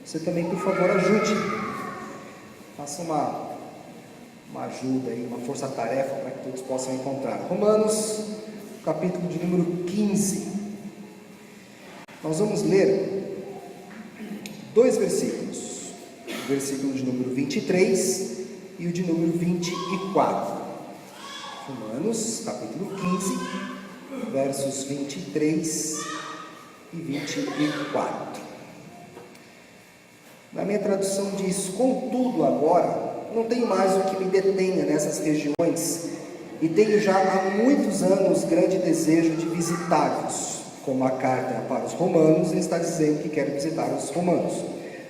você também, por favor, ajude. Faça uma ajuda aí, uma força-tarefa para que todos possam encontrar. Romanos, capítulo de número 15. Nós vamos ler 2 versículos. O versículo de número 23 e o de número 24. Romanos, capítulo 15, versos 23 e 24. Na minha tradução diz: contudo agora, não tenho mais o que me detenha nessas regiões, e tenho já há muitos anos grande desejo de visitar-vos. Como a carta para os romanos, ele está dizendo que quer visitar os romanos.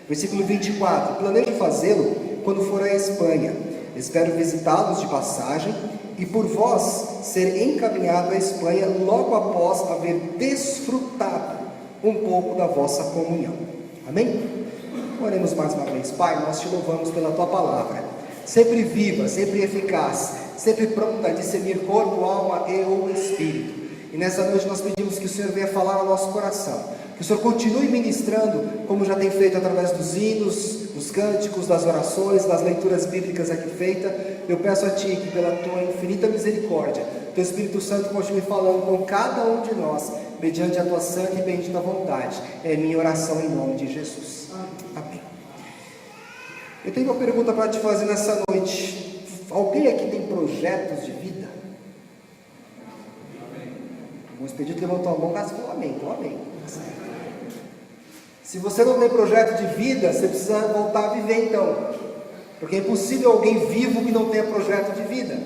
Versículo 24: planejo fazê-lo quando for à Espanha. Espero visitá-los de passagem, e por vós ser encaminhado à Espanha logo após haver desfrutado um pouco da vossa comunhão. Amém? Oremos mais uma vez. Pai, nós te louvamos pela tua palavra, sempre viva, sempre eficaz, sempre pronta a discernir corpo, alma e o espírito. E nessa noite nós pedimos que o Senhor venha falar ao nosso coração, que o Senhor continue ministrando, como já tem feito através dos hinos, dos cânticos, das orações, das leituras bíblicas aqui feitas. Eu peço a Ti que pela Tua infinita misericórdia, Teu Espírito Santo continue falando com cada um de nós, mediante a Tua santa e bendita vontade. É minha oração em nome de Jesus. Amém. Eu tenho uma pergunta para te fazer nessa noite. Alguém aqui tem projetos de vida? O expedito levantou a mão, mas falou amém. Então amém. Se você não tem projeto de vida, você precisa voltar a viver então, porque é impossível alguém vivo que não tenha projeto de vida,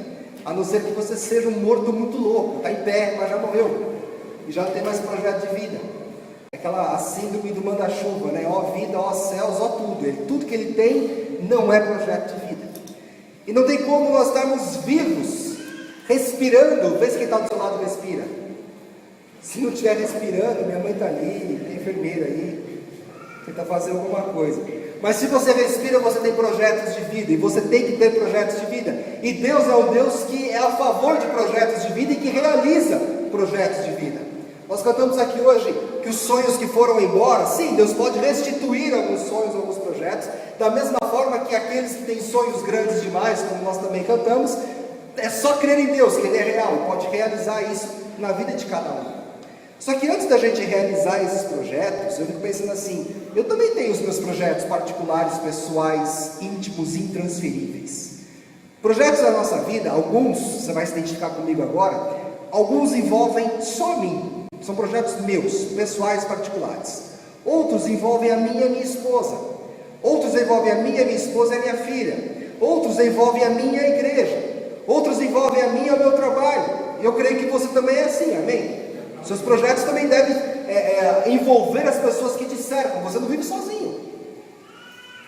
a não ser que você seja um morto muito louco, está em pé, mas já morreu, e já não tem mais projeto de vida. Aquela síndrome do manda-chuva, né? Ó vida, ó céus, ó tudo. Tudo que ele tem não é projeto de vida. E não tem como nós estarmos vivos, respirando. Vê se quem está do seu lado respira. Se não estiver respirando, minha mãe está ali, tem enfermeira aí, tenta fazer alguma coisa. Mas se você respira, você tem projetos de vida, e você tem que ter projetos de vida. E Deus é um Deus que é a favor de projetos de vida e que realiza projetos de vida. Nós cantamos aqui hoje que os sonhos que foram embora, sim, Deus pode restituir alguns sonhos, alguns projetos, da mesma forma que aqueles que têm sonhos grandes demais, como nós também cantamos, é só crer em Deus, que Ele é real, pode realizar isso na vida de cada um. Só que antes da gente realizar esses projetos, eu fico pensando assim, eu também tenho os meus projetos particulares, pessoais, íntimos, intransferíveis. Projetos da nossa vida, alguns, você vai se identificar comigo agora, alguns envolvem só a mim, são projetos meus, pessoais, particulares. Outros envolvem a minha e a minha esposa. Outros envolvem a minha esposa e a minha filha. Outros envolvem a minha igreja. Outros envolvem a mim e o meu trabalho. Eu creio que você também é assim, amém? Seus projetos também devem envolver as pessoas que te cercam. Você não vive sozinho.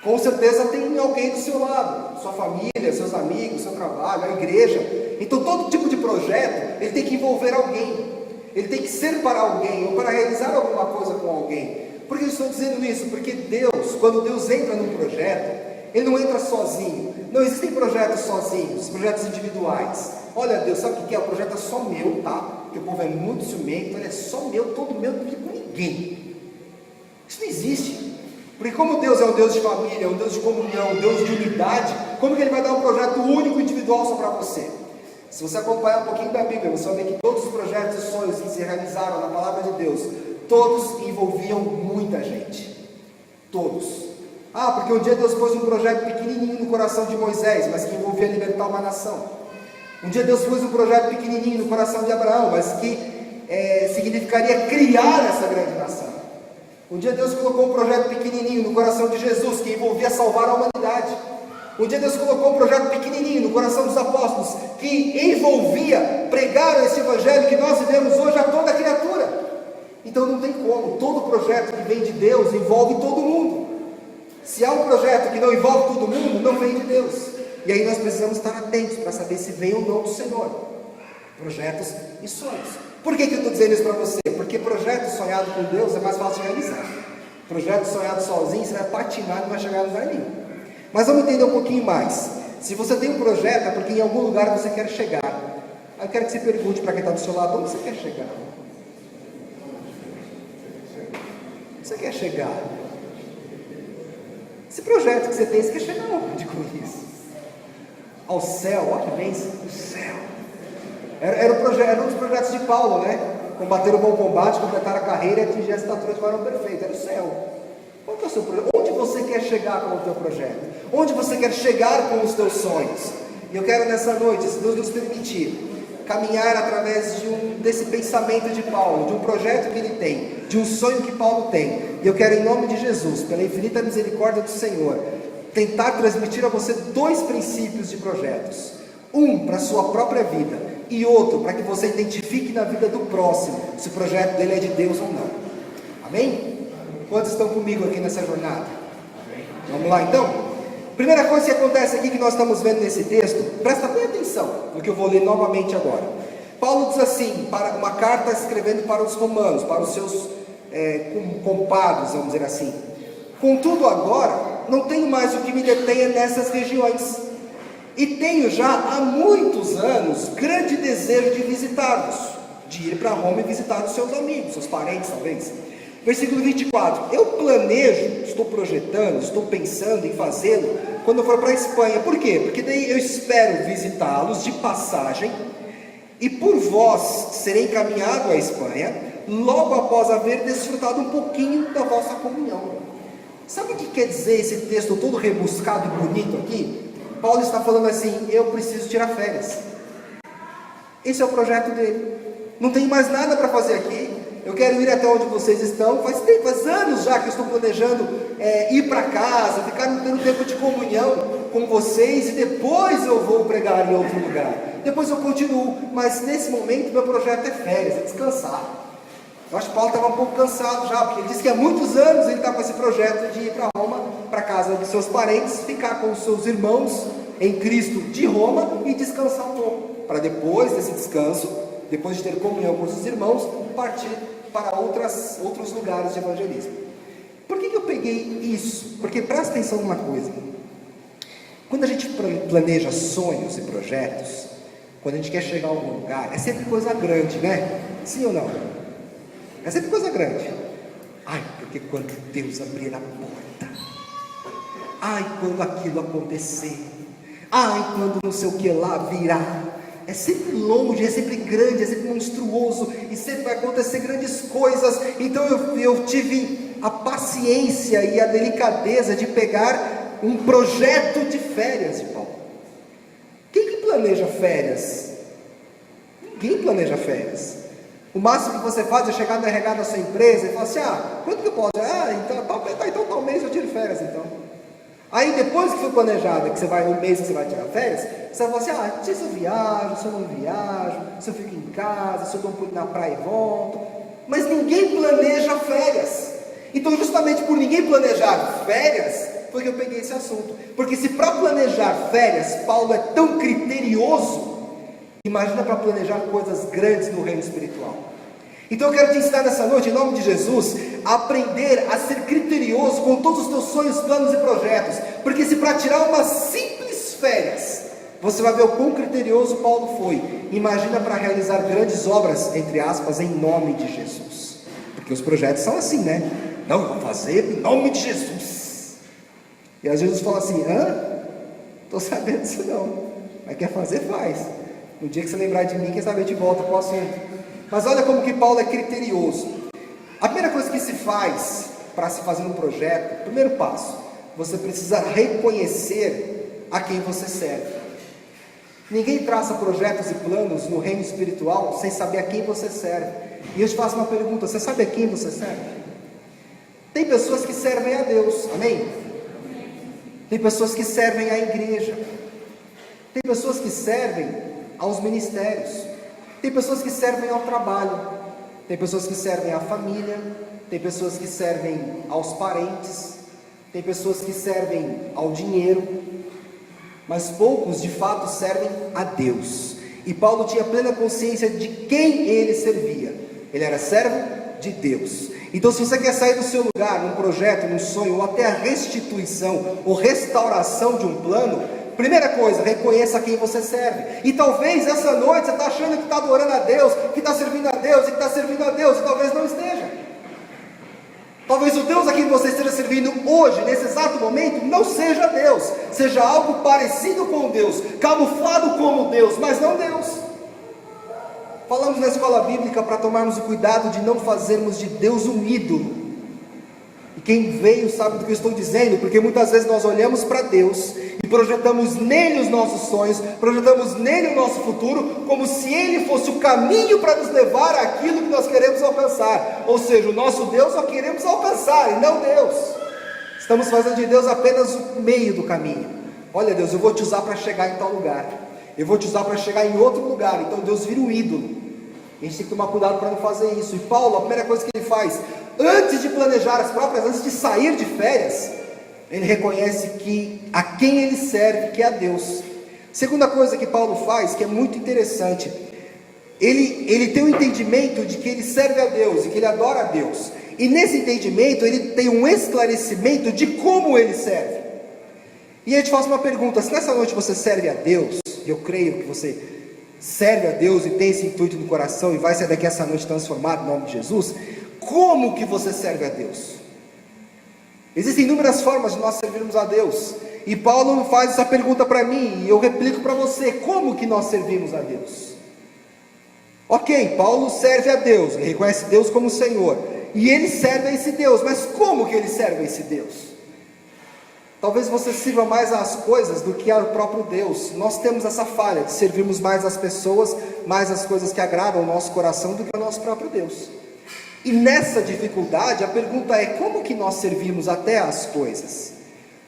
Com certeza tem alguém do seu lado, sua família, seus amigos, seu trabalho, a igreja. Então todo tipo de projeto, ele tem que envolver alguém. Ele tem que ser para alguém, ou para realizar alguma coisa com alguém. Por que eu estou dizendo isso? Porque Deus, quando Deus entra num projeto, Ele não entra sozinho. Não existem projetos sozinhos, projetos individuais. Olha Deus, sabe o que é? O projeto é só meu, tá? Porque o povo é muito ciumento, ele é só meu, todo meu, não fica com ninguém. Isso não existe. Porque como Deus é um Deus de família, um Deus de comunhão, um Deus de unidade, como que Ele vai dar um projeto único, individual só para você? Se você acompanhar um pouquinho da Bíblia, você vai ver que todos os projetos e sonhos que se realizaram na palavra de Deus, todos envolviam muita gente. Todos. Porque um dia Deus pôs um projeto pequenininho no coração de Moisés, mas que envolvia libertar uma nação. Um dia Deus pôs um projeto pequenininho no coração de Abraão, mas que significaria criar essa grande nação. Um dia Deus colocou um projeto pequenininho no coração de Jesus, que envolvia salvar a humanidade. Um dia Deus colocou um projeto pequenininho no coração dos apóstolos, que envolvia pregar esse evangelho que nós vivemos hoje a toda criatura. Então não tem como, todo projeto que vem de Deus envolve todo mundo. Se há um projeto que não envolve todo mundo, não vem de Deus. E aí nós precisamos estar atentos para saber se vem ou não do Senhor. Projetos e sonhos. Por que eu estou dizendo isso para você? Porque projeto sonhado com Deus é mais fácil de realizar. Projeto sonhado sozinho, você vai patinar e não vai chegar a lugar nenhum. Mas vamos entender um pouquinho mais. Se você tem um projeto, é porque em algum lugar você quer chegar. Eu quero que você pergunte para quem está do seu lado, onde você quer chegar? Você quer chegar? Esse projeto que você tem, você quer chegar aonde com isso? Ao céu, olha que bênção, o céu. Era um dos projetos de Paulo, né? Combater o bom combate, completar a carreira e atingir a estatura de varão perfeito. Era o céu. Qual que é o seu projeto? Onde você quer chegar com o teu projeto? Onde você quer chegar com os teus sonhos? E eu quero nessa noite, se Deus nos permitir, caminhar através desse pensamento de Paulo, de um projeto que ele tem, de um sonho que Paulo tem. E eu quero, em nome de Jesus, pela infinita misericórdia do Senhor, tentar transmitir a você 2 princípios de projetos. Um para a sua própria vida e outro para que você identifique na vida do próximo se o projeto dele é de Deus ou não. Amém? Quantos estão comigo aqui nessa jornada? Vamos lá então? Primeira coisa que acontece aqui que nós estamos vendo nesse texto, presta bem atenção no que eu vou ler novamente agora. Paulo diz assim, para uma carta escrevendo para os romanos, para os seus compadres, vamos dizer assim: contudo agora, não tenho mais o que me detenha nessas regiões, e tenho já há muitos anos grande desejo de visitá-los, de ir para Roma e visitar os seus amigos, seus parentes talvez. Versículo 24, eu planejo, estou projetando, estou pensando em fazê-lo quando eu for para a Espanha. Por quê? Porque daí eu espero visitá-los de passagem, e por vós serei encaminhado à Espanha, logo após haver desfrutado um pouquinho da vossa comunhão. Sabe o que quer dizer esse texto todo rebuscado e bonito aqui? Paulo está falando assim, eu preciso tirar férias. Esse é o projeto dele. Não tem mais nada para fazer aqui. Eu quero ir até onde vocês estão. Faz anos já que eu estou planejando ir para casa, ficar tendo tempo de comunhão com vocês, e depois eu vou pregar em outro lugar. Depois eu continuo, mas nesse momento meu projeto é férias, é descansar. Eu acho que Paulo estava um pouco cansado já, porque ele disse que há muitos anos ele está com esse projeto de ir para Roma, para a casa de seus parentes, ficar com os seus irmãos em Cristo de Roma e descansar um pouco, para depois desse descanso, depois de ter comunhão com os seus irmãos, partir para outros lugares de evangelismo. Por que eu peguei isso? Porque presta atenção numa coisa: quando a gente planeja sonhos e projetos, quando a gente quer chegar a algum lugar, é sempre coisa grande, né? Sim ou não? É sempre coisa grande. Ai, porque quando Deus abrir a porta, ai, quando aquilo acontecer, ai, quando não sei o que lá virá. É sempre longe, é sempre grande, é sempre monstruoso, e sempre vai acontecer grandes coisas. Então eu tive a paciência e a delicadeza de pegar um projeto de férias de Paulo. Quem que planeja férias? Ninguém planeja férias. O máximo que você faz é chegar no RH da sua empresa e falar assim: quanto que eu posso? Então tal mês eu tiro férias então. Aí depois que foi planejado, que você vai um mês que você vai tirar férias, você vai falar assim: se eu viajo, se eu não viajo, se eu fico em casa, se eu dou um pulo na praia e volto. Mas ninguém planeja férias. Então justamente por ninguém planejar férias, foi que eu peguei esse assunto. Porque se para planejar férias, Paulo é tão criterioso, imagina para planejar coisas grandes no reino espiritual. Então eu quero te ensinar nessa noite, em nome de Jesus, a aprender a ser criterioso com todos os teus sonhos, planos e projetos. Porque se para tirar umas simples férias, você vai ver o quão criterioso Paulo foi, imagina para realizar grandes obras, entre aspas, em nome de Jesus. Porque os projetos são assim, né? Não, eu vou fazer em nome de Jesus. E às vezes fala assim: estou sabendo disso não, mas quer fazer, faz. No dia que você lembrar de mim, quem sabe a gente volta para o assunto. Mas olha como que Paulo é criterioso. A primeira coisa que se faz para se fazer um projeto, primeiro passo, você precisa reconhecer a quem você serve. Ninguém traça projetos e planos no reino espiritual sem saber a quem você serve. E eu te faço uma pergunta: você sabe a quem você serve? Tem pessoas que servem a Deus, amém? Tem pessoas que servem à igreja. Tem pessoas que servem aos ministérios. Tem pessoas que servem ao trabalho, tem pessoas que servem à família, tem pessoas que servem aos parentes, tem pessoas que servem ao dinheiro, mas poucos de fato servem a Deus. E Paulo tinha plena consciência de quem ele servia. Ele era servo de Deus. Então, se você quer sair do seu lugar, num projeto, num sonho, ou até a restituição ou restauração de um plano, primeira coisa, reconheça a quem você serve. E talvez essa noite você está achando que está adorando a Deus, que está servindo a Deus, e que está servindo a Deus, e talvez não esteja. Talvez o Deus a quem você esteja servindo hoje, nesse exato momento, não seja Deus, seja algo parecido com Deus, camuflado como Deus, mas não Deus. Falamos na escola bíblica para tomarmos o cuidado de não fazermos de Deus um ídolo. E quem veio sabe do que eu estou dizendo, porque muitas vezes nós olhamos para Deus e projetamos nele os nossos sonhos, projetamos nele o nosso futuro, como se ele fosse o caminho para nos levar àquilo que nós queremos alcançar. Ou seja, o nosso Deus só queremos alcançar e não Deus. Estamos fazendo de Deus apenas o meio do caminho. Olha, Deus, eu vou te usar para chegar em tal lugar, eu vou te usar para chegar em outro lugar. Então Deus vira um ídolo. A gente tem que tomar cuidado para não fazer isso. E Paulo, a primeira coisa que ele faz, antes de planejar as próprias, antes de sair de férias, ele reconhece que a quem ele serve, que é a Deus. Segunda coisa que Paulo faz, que é muito interessante, ele tem um entendimento de que ele serve a Deus e que ele adora a Deus. E nesse entendimento ele tem um esclarecimento de como ele serve. E aí eu te faço uma pergunta: se nessa noite você serve a Deus, e eu creio que você serve a Deus e tem esse intuito no coração e vai sair daqui essa noite transformado em nome de Jesus, como que você serve a Deus? Existem inúmeras formas de nós servirmos a Deus, e Paulo faz essa pergunta para mim, e eu replico para você: como que nós servimos a Deus? Ok, Paulo serve a Deus, ele reconhece Deus como Senhor, e ele serve a esse Deus, mas como que ele serve a esse Deus? Talvez você sirva mais às coisas do que ao próprio Deus. Nós temos essa falha de servirmos mais às pessoas, mais às coisas que agradam o nosso coração do que ao nosso próprio Deus. E nessa dificuldade, a pergunta é: como que nós servimos até as coisas?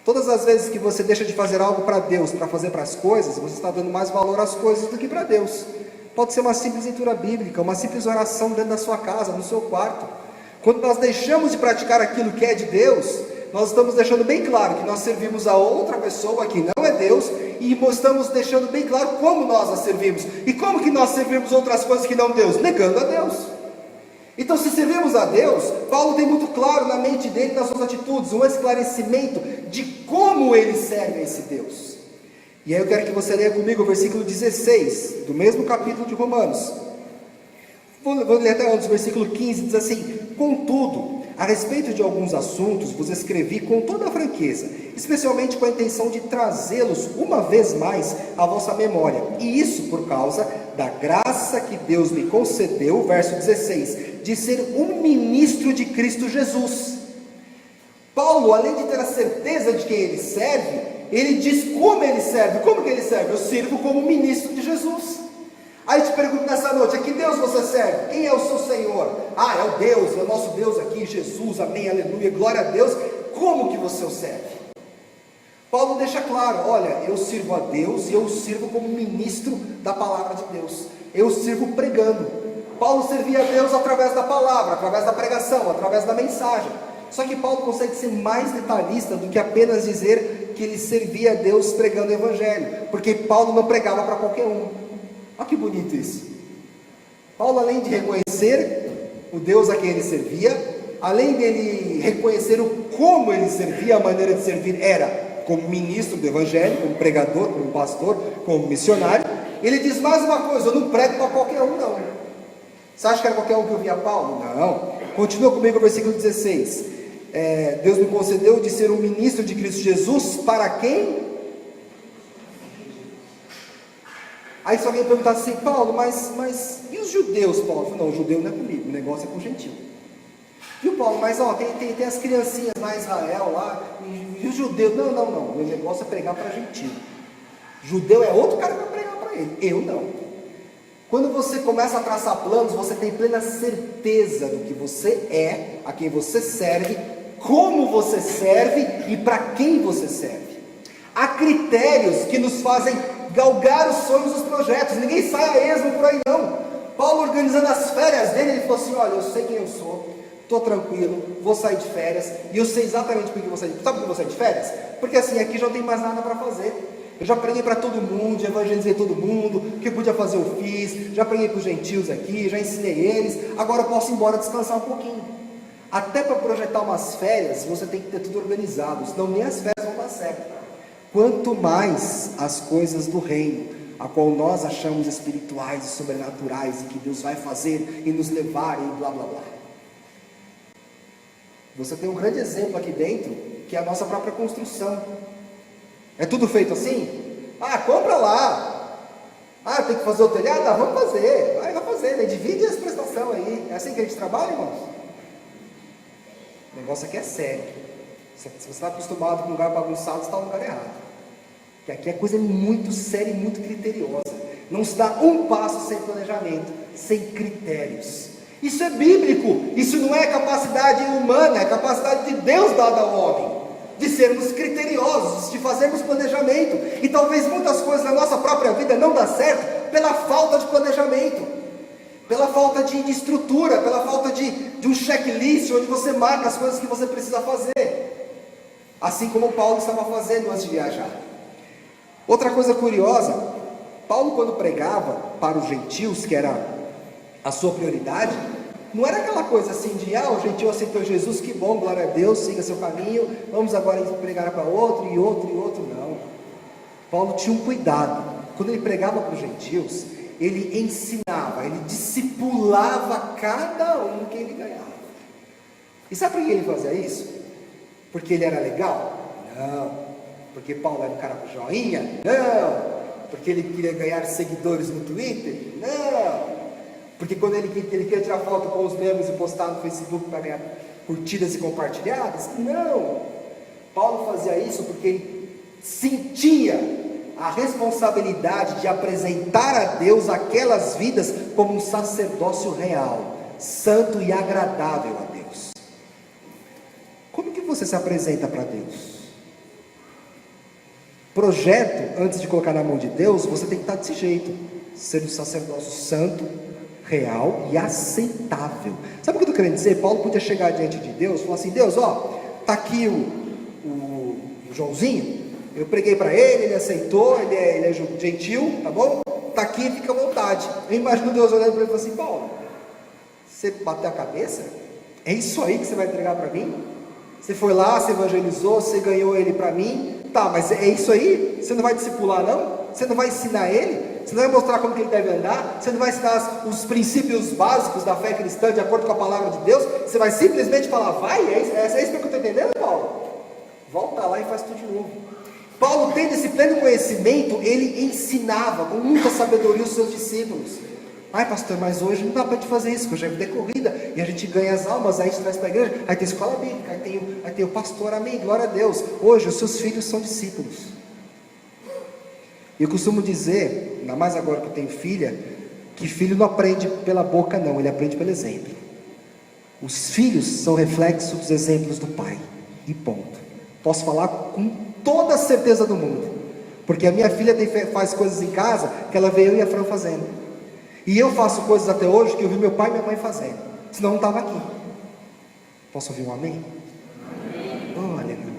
Todas as vezes que você deixa de fazer algo para Deus, para fazer para as coisas, você está dando mais valor às coisas do que para Deus. Pode ser uma simples leitura bíblica, uma simples oração dentro da sua casa, no seu quarto. Quando nós deixamos de praticar aquilo que é de Deus, nós estamos deixando bem claro que nós servimos a outra pessoa que não é Deus, e estamos deixando bem claro como nós a servimos. E como que nós servimos outras coisas que não Deus? Negando a Deus. Então, se servimos a Deus, Paulo tem muito claro na mente dele, nas suas atitudes, um esclarecimento de como ele serve a esse Deus. E aí eu quero que você leia comigo o versículo 16, do mesmo capítulo de Romanos. Vou ler até antes, o versículo 15, diz assim: contudo, a respeito de alguns assuntos vos escrevi com toda a franqueza, especialmente com a intenção de trazê-los uma vez mais à vossa memória, e isso por causa da graça que Deus me concedeu, verso 16, de ser um ministro de Cristo Jesus. Paulo, além de ter a certeza de quem ele serve, ele diz como ele serve. Como que ele serve? Eu sirvo como ministro de Jesus. Aí eu te pergunto nessa noite: a que Deus você serve? Quem é o seu Senhor? Ah, é o Deus, é o nosso Deus aqui, Jesus, amém, aleluia, glória a Deus. Como que você o serve? Paulo deixa claro: olha, eu sirvo a Deus e eu sirvo como ministro da palavra de Deus. Eu sirvo pregando. Paulo servia a Deus através da palavra, através da pregação, através da mensagem. Só que Paulo consegue ser mais detalhista do que apenas dizer que ele servia a Deus pregando o evangelho, porque Paulo não pregava para qualquer um. Olha que bonito isso. Paulo, além de reconhecer o Deus a quem ele servia, além dele reconhecer o como ele servia, a maneira de servir era como ministro do evangelho, como pregador, como pastor, como missionário, ele diz mais uma coisa: eu não prego para qualquer um não. Você acha que era qualquer um que ouvia Paulo? Não. Continua comigo o versículo 16. Deus me concedeu de ser um ministro de Cristo Jesus para quem? Aí se alguém perguntasse assim: Paulo, mas e os judeus, Paulo? Eu falei: não, o judeu não é comigo, o negócio é com o gentil. Viu, Paulo? Mas ó, tem as criancinhas lá em Israel, lá, e os judeus? Não, o meu negócio é pregar para gentil. Judeu é outro cara que vai pregar para ele, eu não. Quando você começa a traçar planos, você tem plena certeza do que você é, a quem você serve, como você serve e para quem você serve. Há critérios que nos fazem galgar os sonhos dos projetos. Ninguém sai a esmo por aí não. Paulo, organizando as férias dele, ele falou assim: olha, eu sei quem eu sou, estou tranquilo, vou sair de férias, e eu sei exatamente por que vou sair. Sabe por que eu vou sair de férias? Porque assim, aqui já não tem mais nada para fazer. Eu já preguei para todo mundo, já evangelizei todo mundo, o que eu podia fazer eu fiz, já preguei para os gentios aqui, já ensinei eles, agora eu posso ir embora descansar um pouquinho. Até para projetar umas férias, você tem que ter tudo organizado, senão nem as férias vão dar certo. Quanto mais as coisas do reino, a qual nós achamos espirituais e sobrenaturais, e que Deus vai fazer e nos levar e blá blá blá. Você tem um grande exemplo aqui dentro, que é a nossa própria construção. É tudo feito assim? Ah, compra lá. Ah, tem que fazer o telhado? Ah, vamos fazer. Vai fazer, né? Divide as prestações aí. É assim que a gente trabalha, irmãos? O negócio aqui é sério. Se você está acostumado com um lugar bagunçado, você está no lugar errado. Porque aqui a coisa é muito séria e muito criteriosa. Não se dá um passo sem planejamento, sem critérios. Isso é bíblico. Isso não é capacidade humana, é capacidade de Deus dada ao homem. De sermos criteriosos, de fazermos planejamento. E talvez muitas coisas na nossa própria vida não dão certo pela falta de planejamento, pela falta de estrutura, pela falta de um checklist onde você marca as coisas que você precisa fazer, assim como Paulo estava fazendo antes de viajar. Outra coisa curiosa, Paulo, quando pregava para os gentios, que era a sua prioridade, não era aquela coisa assim de, o gentil aceitou Jesus, que bom, glória a Deus, siga seu caminho, vamos agora pregar para outro, e outro, não. Paulo tinha um cuidado. Quando ele pregava para os gentios, ele ensinava, ele discipulava cada um que ele ganhava. E sabe por que ele fazia isso? Porque ele era legal? Não. Porque Paulo era um cara com joinha? Não. Porque ele queria ganhar seguidores no Twitter? Não. Porque quando ele queria tirar foto com os membros e postar no Facebook para ganhar curtidas e compartilhadas? Não. Paulo fazia isso porque ele sentia a responsabilidade de apresentar a Deus aquelas vidas como um sacerdócio real, santo e agradável a Deus. Como que você se apresenta para Deus? Projeto, antes de colocar na mão de Deus, você tem que estar desse jeito, ser um sacerdócio santo, real e aceitável. Sabe o que eu estou querendo dizer? Paulo podia chegar diante de Deus e falar assim: Deus, está aqui o Joãozinho, eu preguei para ele aceitou, ele é gentil, tá bom? Está aqui, fica à vontade. Eu imagino Deus olhando para ele e falando assim: Paulo, você bateu a cabeça? É isso aí que você vai entregar para mim? Você foi lá, você evangelizou, você ganhou ele para mim, tá, mas é isso aí? Você não vai discipular não? Você não vai ensinar ele? Você não vai mostrar como que ele deve andar? Você não vai ensinar os princípios básicos da fé cristã de acordo com a palavra de Deus? Você vai simplesmente falar, vai? É isso que eu estou entendendo, Paulo? Volta lá e faz tudo de novo. Paulo, tendo esse pleno conhecimento, ele ensinava com muita sabedoria os seus discípulos. Ai, pastor, mas hoje não dá para gente fazer isso, porque hoje é vida corrida, e a gente ganha as almas, aí a gente traz para a igreja, aí tem escola bíblica, aí tem o pastor, amém, glória a Deus. Hoje os seus filhos são discípulos. E eu costumo dizer, ainda mais agora que eu tenho filha, que filho não aprende pela boca não, ele aprende pelo exemplo. Os filhos são reflexo dos exemplos do pai, e ponto. Posso falar com toda a certeza do mundo, porque a minha filha faz coisas em casa, que ela vê eu e a Fran fazendo, e eu faço coisas até hoje, que eu vi meu pai e minha mãe fazendo, senão não estava aqui. Posso ouvir um amém? Amém. Oh, aleluia.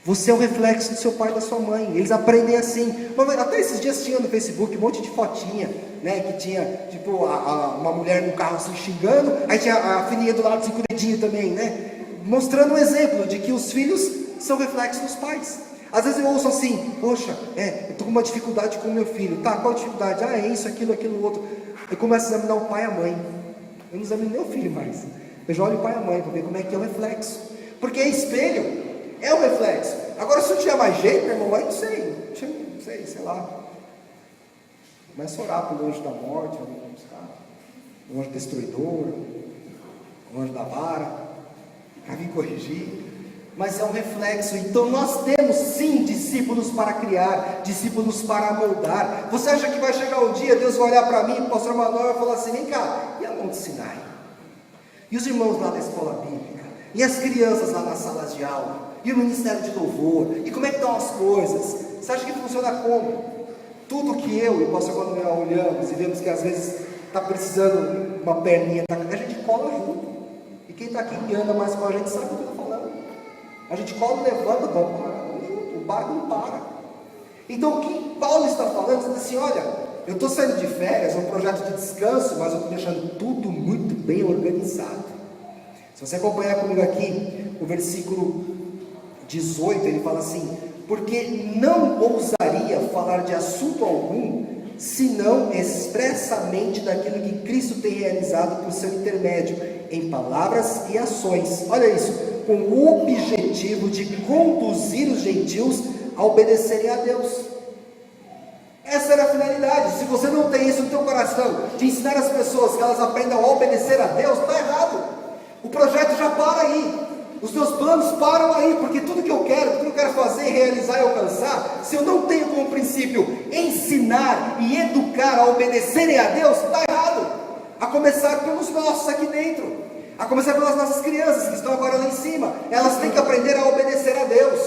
Você é o reflexo do seu pai e da sua mãe. Eles aprendem assim. Até esses dias tinha no Facebook um monte de fotinha, né? Que tinha tipo uma mulher no carro assim xingando. Aí tinha a filhinha do lado assim com o dedinho também, né? Mostrando um exemplo de que os filhos são reflexos dos pais. Às vezes eu ouço assim: poxa, eu estou com uma dificuldade com o meu filho. Tá, qual a dificuldade? É isso, aquilo, outro. Eu começo a examinar o pai e a mãe. Eu não examino nem o filho mais. Eu já olho o pai e a mãe para ver como é que é o reflexo. Porque é espelho. É um reflexo. Agora, se eu tiver mais jeito, meu irmão, aí não sei, sei lá. Começa a orar pelo anjo da morte, o anjo destruidor, o anjo da vara, para vir corrigir. Mas é um reflexo. Então nós temos sim discípulos para criar, discípulos para moldar. Você acha que vai chegar um dia, Deus vai olhar para mim, o pastor Manuel vai falar assim: vem cá, e a Monte Sinai? E os irmãos lá da escola bíblica? E as crianças lá nas salas de aula? E o ministério de louvor? E como é que estão as coisas? Você acha que funciona como? Tudo que eu e o pastor Manuel olhamos e vemos que às vezes está precisando uma perninha, a gente cola junto. E quem está aqui e anda mais com a gente sabe o que eu estou falando. A gente cola, levanta, vamos junto, o barco não para. Então o que Paulo está falando? Ele diz assim: olha, eu estou saindo de férias, é um projeto de descanso, mas eu estou deixando tudo muito bem organizado. Se você acompanhar comigo aqui, o versículo 18, ele fala assim: porque não ousaria falar de assunto algum, senão expressamente daquilo que Cristo tem realizado por seu intermédio, em palavras e ações. Olha isso, com o objetivo de conduzir os gentios a obedecerem a Deus. Essa era a finalidade. Se você não tem isso no teu coração, de ensinar as pessoas que elas aprendam a obedecer a Deus, está errado. O projeto já para aí. Os teus planos param aí, porque tudo que eu quero fazer, realizar e alcançar, se eu não tenho como princípio ensinar e educar a obedecerem a Deus, está errado. A começar pelos nossos aqui dentro, a começar pelas nossas crianças que estão agora lá em cima. Elas têm que aprender a obedecer a Deus.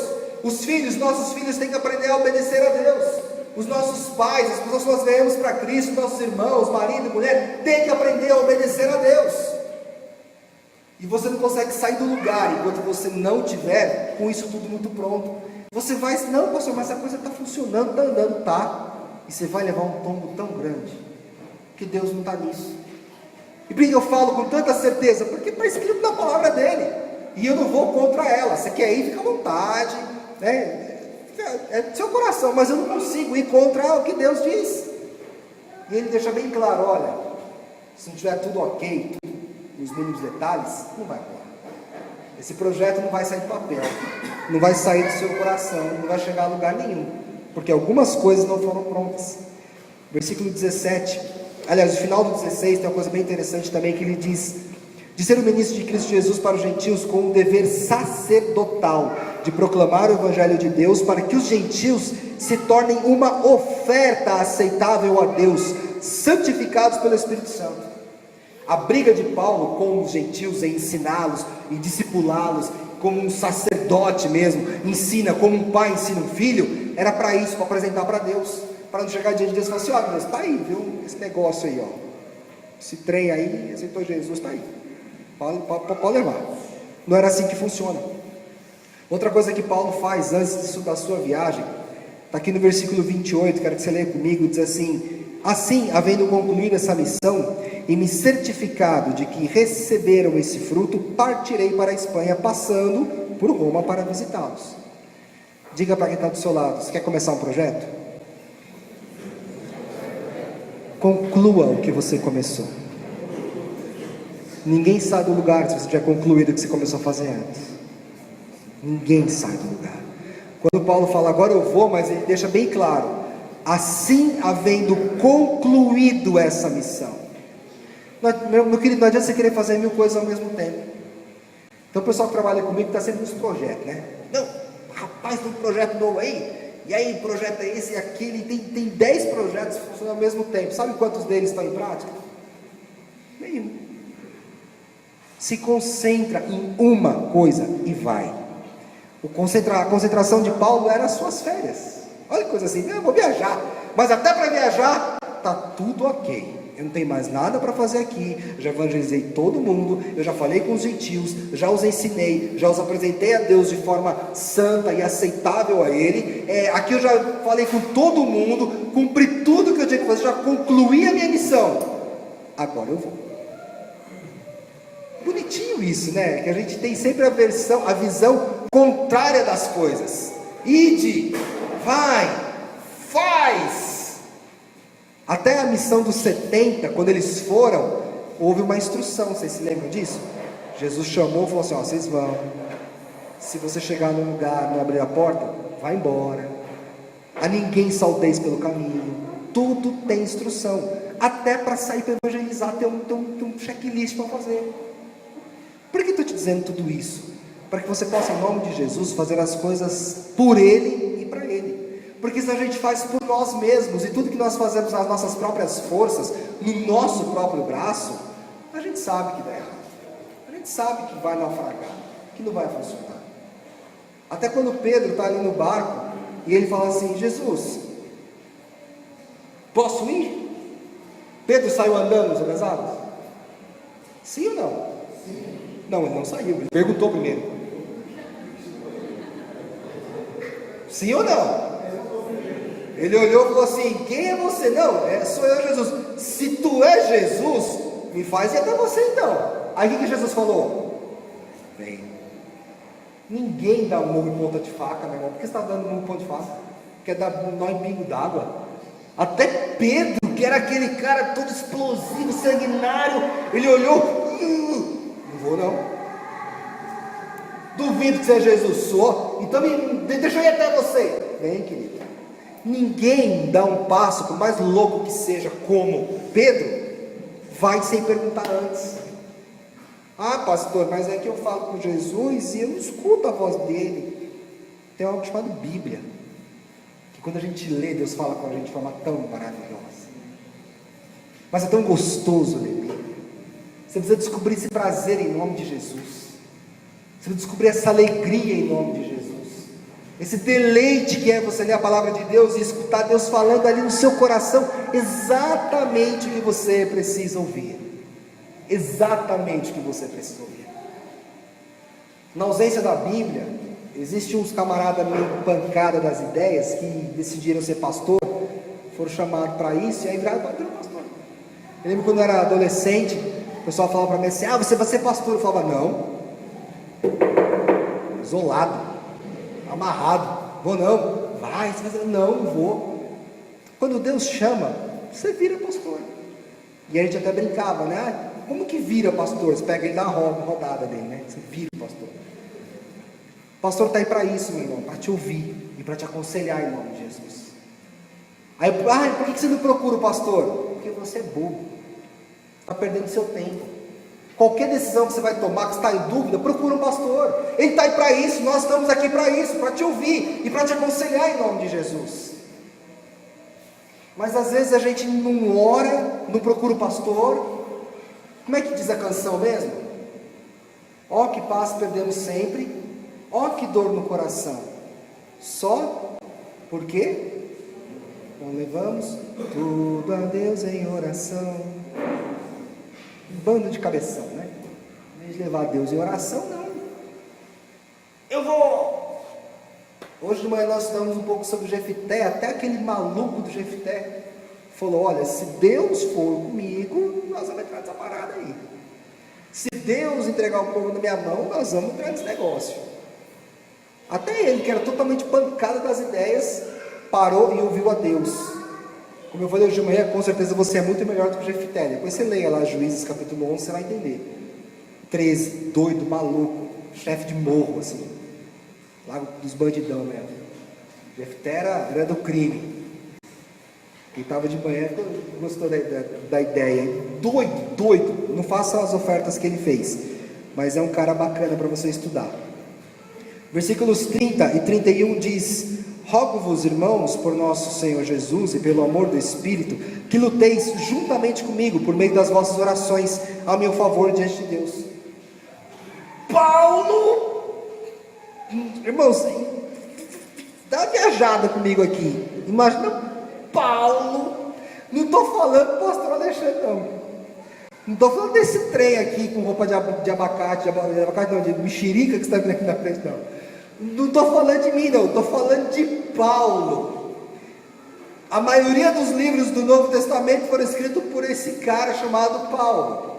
Os filhos, nossos filhos têm que aprender a obedecer a Deus. Os nossos pais, as pessoas que nós ganhamos para Cristo, nossos irmãos, marido e mulher, têm que aprender a obedecer a Deus. E você não consegue sair do lugar enquanto você não tiver com isso tudo muito pronto. Você vai, não, pastor, mas a coisa está funcionando, está andando, está. E você vai levar um tombo tão grande, que Deus não está nisso. E por que eu falo com tanta certeza? Porque está escrito na palavra dele. E eu não vou contra ela. Você quer ir, fica à vontade, né? É do seu coração, mas eu não consigo ir contra o que Deus diz. E ele deixa bem claro, olha, se não tiver tudo ok, nos mínimos detalhes, não vai rolar. Esse projeto não vai sair do papel, não vai sair do seu coração, não vai chegar a lugar nenhum, porque algumas coisas não foram prontas. Versículo 17, aliás, no final do 16 tem uma coisa bem interessante também, que ele diz: de ser o ministro de Cristo Jesus para os gentios com o dever sacerdotal de proclamar o evangelho de Deus, para que os gentios se tornem uma oferta aceitável a Deus, santificados pelo Espírito Santo. A briga de Paulo com os gentios em ensiná-los e discipulá-los, como um sacerdote mesmo ensina, como um pai ensina um filho, era para isso, para apresentar para Deus, para não chegar diante de Deus e falar assim: ó, Deus, está aí, viu, esse negócio aí, ó, esse trem aí, aceitou Jesus, está aí, pode levar. Não era assim que funciona. Outra coisa que Paulo faz antes da sua viagem, está aqui no versículo 28, quero que você leia comigo, diz assim: assim, havendo concluído essa missão, e me certificado de que receberam esse fruto, partirei para a Espanha, passando por Roma para visitá-los. Diga para quem está do seu lado: você quer começar um projeto? Conclua o que você começou. Ninguém sai do lugar se você tiver concluído o que você começou a fazer antes. Ninguém sai do lugar. Quando Paulo fala agora eu vou, mas ele deixa bem claro: assim, havendo concluído essa missão. Meu querido, não adianta você querer fazer 1000 coisas ao mesmo tempo. Então o pessoal que trabalha comigo está sempre nos projetos, né? Não, rapaz, tem um projeto novo aí, e aí o projeto é esse e aquele, tem 10 projetos funcionando ao mesmo tempo. Sabe quantos deles estão em prática? Nenhum. Se concentra em uma coisa e vai. A concentração de Paulo era as suas férias. Olha que coisa assim: eu vou viajar, mas até para viajar está tudo ok. Eu não tenho mais nada para fazer aqui, já evangelizei todo mundo, eu já falei com os gentios, já os ensinei, já os apresentei a Deus de forma santa e aceitável a Ele, aqui eu já falei com todo mundo, cumpri tudo que eu tinha que fazer, já concluí a minha missão, agora eu vou. Bonitinho isso, né? Que a gente tem sempre a visão contrária das coisas. Ide, vai, faz. Até a missão dos 70, quando eles foram, houve uma instrução, vocês se lembram disso? Jesus chamou e falou assim: ó, vocês vão, se você chegar num lugar, não abrir a porta, vai embora, a ninguém salteis pelo caminho, tudo tem instrução, até para sair para evangelizar tem um checklist para fazer. Por que estou te dizendo tudo isso? Para que você possa, em nome de Jesus, fazer as coisas por Ele e para Ele. Porque se a gente faz por nós mesmos, e tudo que nós fazemos nas nossas próprias forças, no nosso próprio braço, a gente sabe que dá errado, a gente sabe que vai naufragar, que não vai funcionar. Até quando Pedro está ali no barco, e ele fala assim: Jesus, posso ir? Pedro saiu andando sobre as águas? Sim ou não? Sim. Não, ele não saiu, ele perguntou primeiro. Sim ou não? Ele olhou e falou assim: quem é você? Não, sou eu, Jesus. Se tu és Jesus, me faz ir até você então. Aí o que Jesus falou? Vem. Ninguém dá um murro em ponta de faca, meu irmão. Por que você está dando um murro em ponta de faca? Quer dar um nó em pingo d'água? Até Pedro, que era aquele cara todo explosivo, sanguinário, ele olhou: Vou não. Duvido que seja Jesus. Sou. Então deixa eu ir até você. Vem, querido. Ninguém dá um passo, por mais louco que seja, como Pedro, vai sem perguntar antes. Ah, pastor, mas é que eu falo com Jesus e eu não escuto a voz dele. Tem algo chamado Bíblia, que quando a gente lê, Deus fala com a gente de forma tão maravilhosa. Mas é tão gostoso ler Bíblia. Você precisa descobrir esse prazer em nome de Jesus. Você precisa descobrir essa alegria em nome de Jesus. Esse deleite que é você ler a palavra de Deus e escutar Deus falando ali no seu coração exatamente o que você precisa ouvir. Exatamente o que você precisa ouvir. Na ausência da Bíblia, existem uns camaradas meio pancada das ideias que decidiram ser pastor, foram chamados para isso e aí viraram pastor. Eu lembro quando eu era adolescente, o pessoal falava para mim assim: ah, você vai ser pastor. Eu falava: não, isolado, amarrado, vou não. Vai, você vai dizer: não vou. Quando Deus chama, você vira pastor. E a gente até brincava, né? Como que vira pastor? Você pega ele e dá uma rodada dele, né? Você vira pastor. O pastor está aí para isso, meu irmão, para te ouvir e para te aconselhar em nome de Jesus. Aí, por que você não procura o pastor? Porque você é bobo, está perdendo seu tempo. Qualquer decisão que você vai tomar, que está em dúvida, procura um pastor. Ele está aí para isso, nós estamos aqui para isso, para te ouvir e para te aconselhar em nome de Jesus. Mas às vezes a gente não ora, não procura o pastor. Como é que diz a canção mesmo? Ó que paz perdemos sempre, ó que dor no coração, só porque não levamos tudo a Deus em oração. Um bando de cabeção, né? Em vez de levar a Deus em oração, não. Eu vou. Hoje de manhã nós estudamos um pouco sobre o Jefté. Até aquele maluco do Jefté falou: olha, se Deus for comigo, nós vamos entrar nessa parada aí. Se Deus entregar o povo na minha mão, nós vamos entrar nesse negócio. Até ele, que era totalmente pancado das ideias, parou e ouviu a Deus. Como eu falei hoje de manhã, com certeza você é muito melhor do que o Jefté. Depois você leia lá Juízes capítulo 11, você vai entender. 13, doido, maluco, chefe de morro, assim, lá dos bandidão mesmo. Jefté era do crime. Quem estava de manhã gostou da ideia. Doido. Não faça as ofertas que ele fez, mas é um cara bacana para você estudar. Versículos 30 e 31 diz: rogo-vos, irmãos, por nosso Senhor Jesus e pelo amor do Espírito, que luteis juntamente comigo por meio das vossas orações a meu favor diante de Deus. Paulo, irmãos, dá uma viajada comigo aqui. Imagina Paulo, não estou falando do pastor Alexandre, não estou falando desse trem aqui com roupa de abacate, não, de mexerica que está vindo aqui na frente, não estou falando de mim, não, estou falando de Paulo. A maioria dos livros do Novo Testamento foram escritos por esse cara chamado Paulo,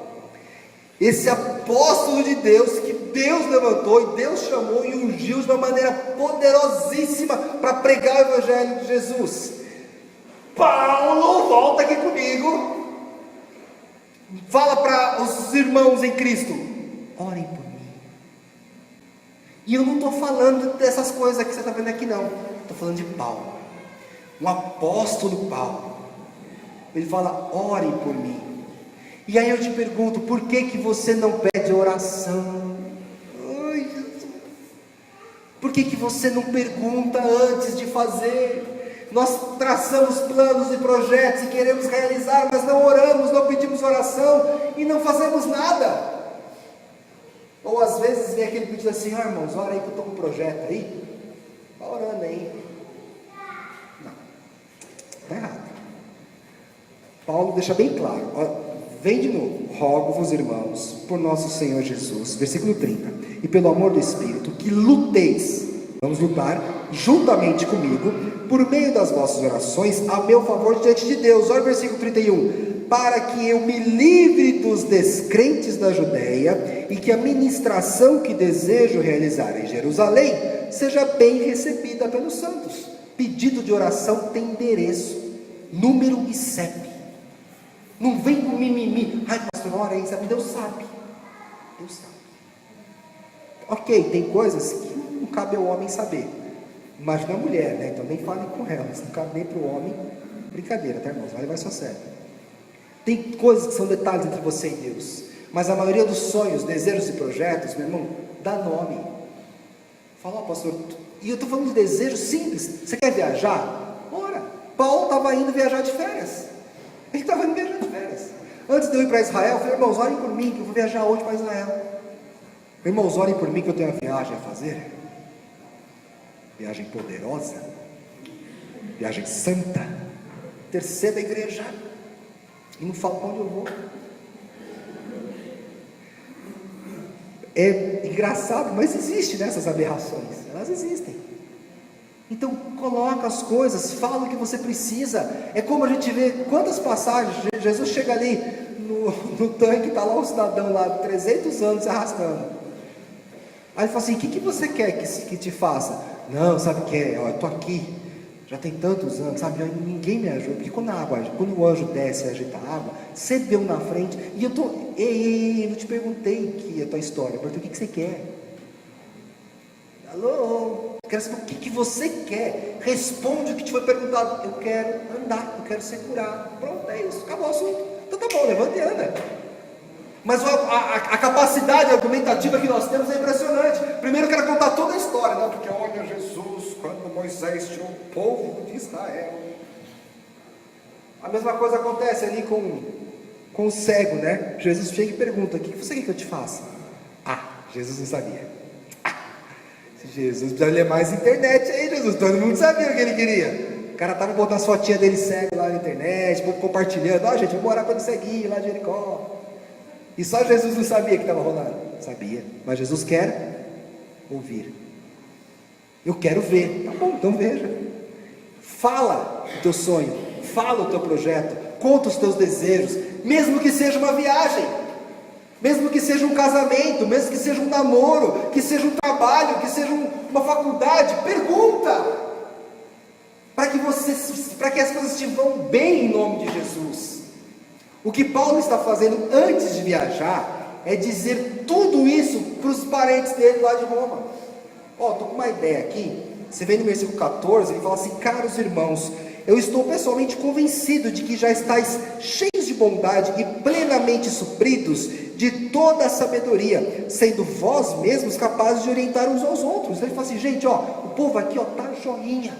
esse apóstolo de Deus, que Deus levantou e Deus chamou e ungiu de uma maneira poderosíssima para pregar o Evangelho de Jesus. Paulo, volta aqui comigo, fala para os irmãos em Cristo: orem por mim. E eu não estou falando dessas coisas que você está vendo aqui, não. Estou falando de Paulo, um apóstolo Paulo. Ele fala: orem por mim. E aí eu te pergunto, por que você não pede oração? Ai, Jesus. Por que você não pergunta antes de fazer? Nós traçamos planos e projetos e queremos realizar, mas não oramos, não pedimos oração e não fazemos nada. Ou às vezes vem aquele pedido assim: irmãos, ora aí que eu estou com um projeto aí. Está orando aí. Não, está errado. Paulo deixa bem claro. Vem de novo: rogo-vos, irmãos, por nosso Senhor Jesus, versículo 30, e pelo amor do Espírito, que luteis. Vamos lutar juntamente comigo, por meio das vossas orações, a meu favor diante de Deus. Olha o versículo 31. Para que eu me livre dos descrentes da Judéia, e que a ministração que desejo realizar em Jerusalém seja bem recebida pelos santos. Pedido de oração tem endereço, número e CEP. Não vem com mimimi. Ai, pastor, ora aí, sabe? Deus sabe. Deus sabe. Ok, tem coisas que não cabe ao homem saber. Imagina a mulher, né? Então nem fale com ela, isso não cabe nem para o homem. Brincadeira, tá, irmãos? Vai só sério. Tem coisas que são detalhes entre você e Deus, mas a maioria dos sonhos, desejos e projetos, meu irmão, dá nome. Fala, pastor, e eu estou falando de desejo simples. Você quer viajar? Ora, Paulo estava indo viajar de férias. Ele estava indo viajar de férias. Antes de eu ir para Israel, eu falei, irmãos, orem por mim, que eu vou viajar hoje para Israel. Irmãos, orem por mim, que eu tenho uma viagem a fazer. Viagem poderosa. Viagem santa. Terceira igreja. E não falo para onde eu vou. É engraçado, mas existe nessas aberrações. Elas existem. Então coloca as coisas, fala o que você precisa. É como a gente vê quantas passagens. Jesus chega ali no tanque, está lá o cidadão lá, 300 anos se arrastando. Aí ele fala assim, o que você quer que te faça? Não, sabe o que é? Eu estou aqui, já tem tantos anos, sabe? Ninguém me ajuda, porque quando o anjo desce e agita a água, você deu na frente, e eu estou, eu não te perguntei que é a tua história, eu perguntei o que você quer. Alô? Eu quero saber o que você quer. Responde o que te foi perguntado. Eu quero andar, eu quero ser curado. Pronto, é isso, acabou o assunto. Então tá bom, levanta e anda. Mas a capacidade argumentativa que nós temos é impressionante. Primeiro eu quero contar toda a história, né? Porque olha Jesus, quando Moisés tirou o povo de Israel. A mesma coisa acontece ali com o cego, né? Jesus chega e pergunta, o que você quer que eu te faça? Jesus não sabia. Jesus precisa ler mais internet aí, Jesus. Todo mundo sabia o que ele queria. O cara estava botando as fotinhas dele cego lá na internet, o povo compartilhando. Gente, vamos orar para ele seguir lá de Jericó. E só Jesus não sabia que estava rolando. Sabia, mas Jesus quer ouvir. Eu quero ver. Tá bom, então veja. Fala o teu sonho, fala o teu projeto, conta os teus desejos, mesmo que seja uma viagem, mesmo que seja um casamento, mesmo que seja um namoro, que seja um trabalho, que seja uma faculdade, pergunta, para que as coisas te vão bem em nome de Jesus. O que Paulo está fazendo antes de viajar é dizer tudo isso para os parentes dele lá de Roma. Estou com uma ideia aqui. Você vê no versículo 14, ele fala assim: caros irmãos, eu estou pessoalmente convencido de que já estáis cheios de bondade e plenamente supridos de toda a sabedoria, sendo vós mesmos capazes de orientar uns aos outros. Ele fala assim, gente, o povo aqui tá joinha,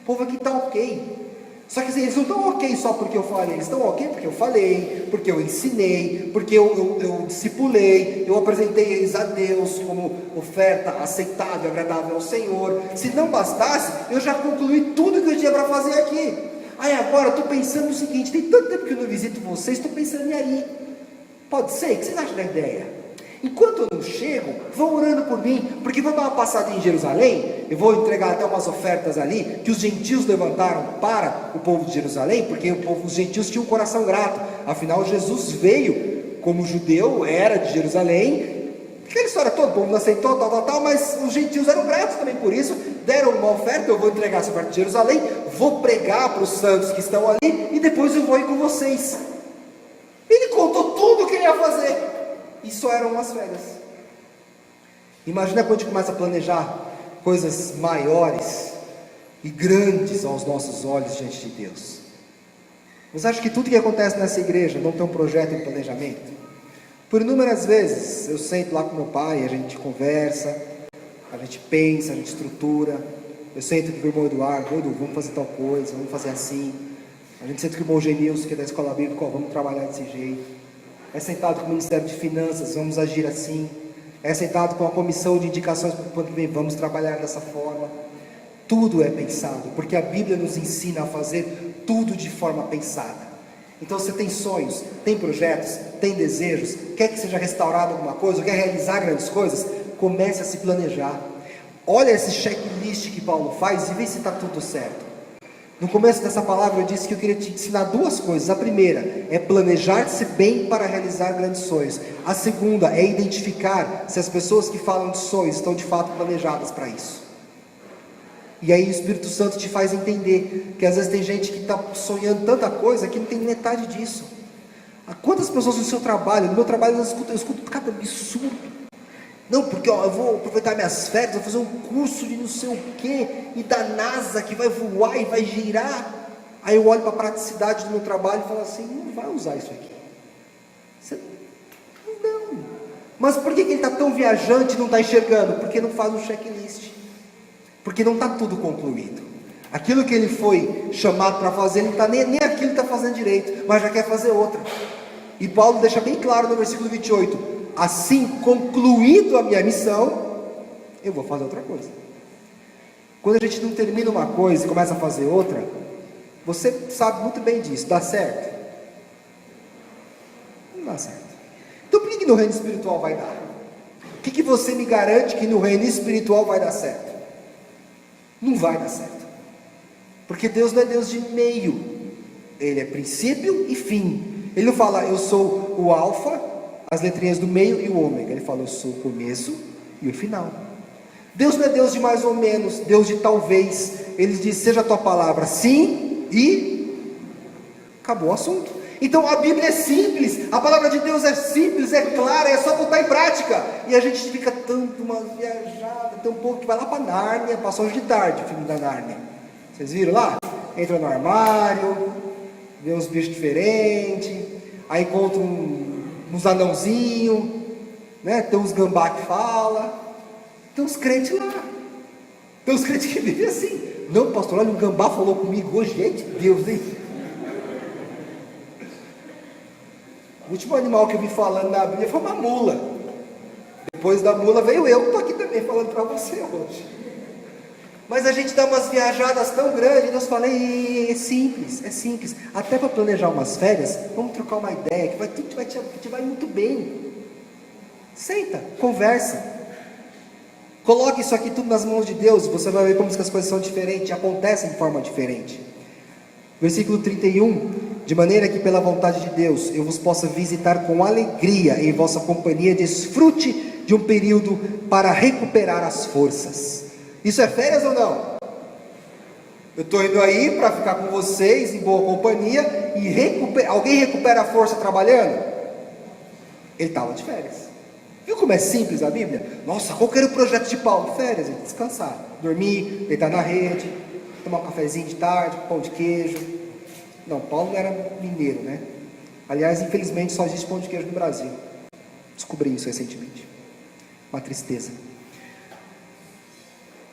o povo aqui tá ok. Só que eles não estão ok só porque eu falei, eles estão ok porque eu falei, porque eu ensinei, porque eu discipulei, eu apresentei eles a Deus como oferta aceitável, agradável ao Senhor. Se não bastasse, eu já concluí tudo que eu tinha para fazer aqui. Aí agora eu estou pensando no seguinte, tem tanto tempo que eu não visito vocês, estou pensando em aí. Pode ser? O que vocês acham da ideia? Enquanto eu não chego, vão orando por mim, porque vou dar uma passada em Jerusalém, eu vou entregar até umas ofertas ali, que os gentios levantaram para o povo de Jerusalém, porque os gentios tinham um coração grato, afinal Jesus veio como judeu, era de Jerusalém, aquela história toda, o povo não aceitou, tal, mas os gentios eram gratos também por isso, deram uma oferta, eu vou entregar essa parte de Jerusalém, vou pregar para os santos que estão ali, e depois eu vou ir com vocês. Ele contou tudo o que ele ia fazer, e só eram umas férias. Imagina quando a gente começa a planejar coisas maiores e grandes aos nossos olhos diante de Deus. Você acha que tudo que acontece nessa igreja não tem um projeto e um planejamento? Por inúmeras vezes eu sento lá com meu pai, a gente conversa, a gente pensa, a gente estrutura. Eu sento aqui com o irmão Eduardo, vamos fazer tal coisa, vamos fazer assim. A gente senta com o irmão Genilson, que é da escola bíblica, vamos trabalhar desse jeito. É sentado com o Ministério de Finanças, vamos agir assim. É sentado com a comissão de indicações para o ano que vem, vamos trabalhar dessa forma. Tudo é pensado, porque a Bíblia nos ensina a fazer tudo de forma pensada. Então você tem sonhos, tem projetos, tem desejos, quer que seja restaurado alguma coisa, quer realizar grandes coisas, comece a se planejar. Olha esse checklist que Paulo faz e vê se está tudo certo. No começo dessa palavra eu disse que eu queria te ensinar duas coisas. A primeira é planejar-se bem para realizar grandes sonhos. A segunda é identificar se as pessoas que falam de sonhos estão de fato planejadas para isso. E aí o Espírito Santo te faz entender que às vezes tem gente que está sonhando tanta coisa que não tem metade disso. Quantas pessoas no seu trabalho, no meu trabalho eu escuto cada absurdo. Não, porque eu vou aproveitar minhas férias, vou fazer um curso de não sei o que, e da NASA que vai voar e vai girar. Aí eu olho para a praticidade do meu trabalho e falo assim, não vai usar isso aqui. Você... Não. Mas por que ele está tão viajante e não está enxergando? Porque não faz um checklist. Porque não está tudo concluído. Aquilo que ele foi chamado para fazer, ele tá, nem aquilo está fazendo direito, mas já quer fazer outra. E Paulo deixa bem claro no versículo 28, assim concluído a minha missão, eu vou fazer outra coisa. Quando a gente não termina uma coisa e começa a fazer outra, você sabe muito bem disso, dá certo? Não dá certo. Então por que no reino espiritual vai dar? O que você me garante que no reino espiritual vai dar certo? Não vai dar certo. Porque Deus não é Deus de meio. Ele é princípio e fim. Ele não fala, eu sou o alfa, as letrinhas do meio e o ômega. Ele fala, eu sou o começo e o final. Deus não é Deus de mais ou menos, Deus de talvez. Ele diz, seja a tua palavra sim e acabou o assunto. Então a Bíblia é simples, a palavra de Deus é simples, é clara, é só botar em prática. E a gente fica tanto uma viajada, tão pouco que vai lá para Nárnia, passou hoje de tarde o filme da Nárnia. Vocês viram lá? Entra no armário, vê uns bichos diferentes, aí encontra uns anãozinhos, né? Tem uns gambá que fala, tem uns crentes lá, tem uns crentes que vivem assim. Não, pastor, olha, um gambá falou comigo hoje, gente, Deus, hein? O último animal que eu vi falando na Bíblia foi uma mula. Depois da mula veio eu, que estou aqui também falando para você hoje. Mas a gente dá umas viajadas tão grandes, Deus fala, é simples. Até para planejar umas férias, vamos trocar uma ideia, que tudo vai muito bem. Senta, conversa. Coloque isso aqui tudo nas mãos de Deus, você vai ver como as coisas são diferentes, acontecem de forma diferente. Versículo 31, de maneira que pela vontade de Deus, eu vos possa visitar com alegria em vossa companhia, desfrute de um período para recuperar as forças. Isso é férias ou não? Eu estou indo aí para ficar com vocês em boa companhia e alguém recupera a força trabalhando? Ele estava de férias. Viu como é simples a Bíblia? Nossa, qual que era o projeto de Paulo? Férias, descansar, dormir, deitar na rede, tomar um cafezinho de tarde, pão de queijo. Não, Paulo não era mineiro, né? Aliás, infelizmente só existe pão de queijo no Brasil. Descobri isso recentemente. Uma tristeza.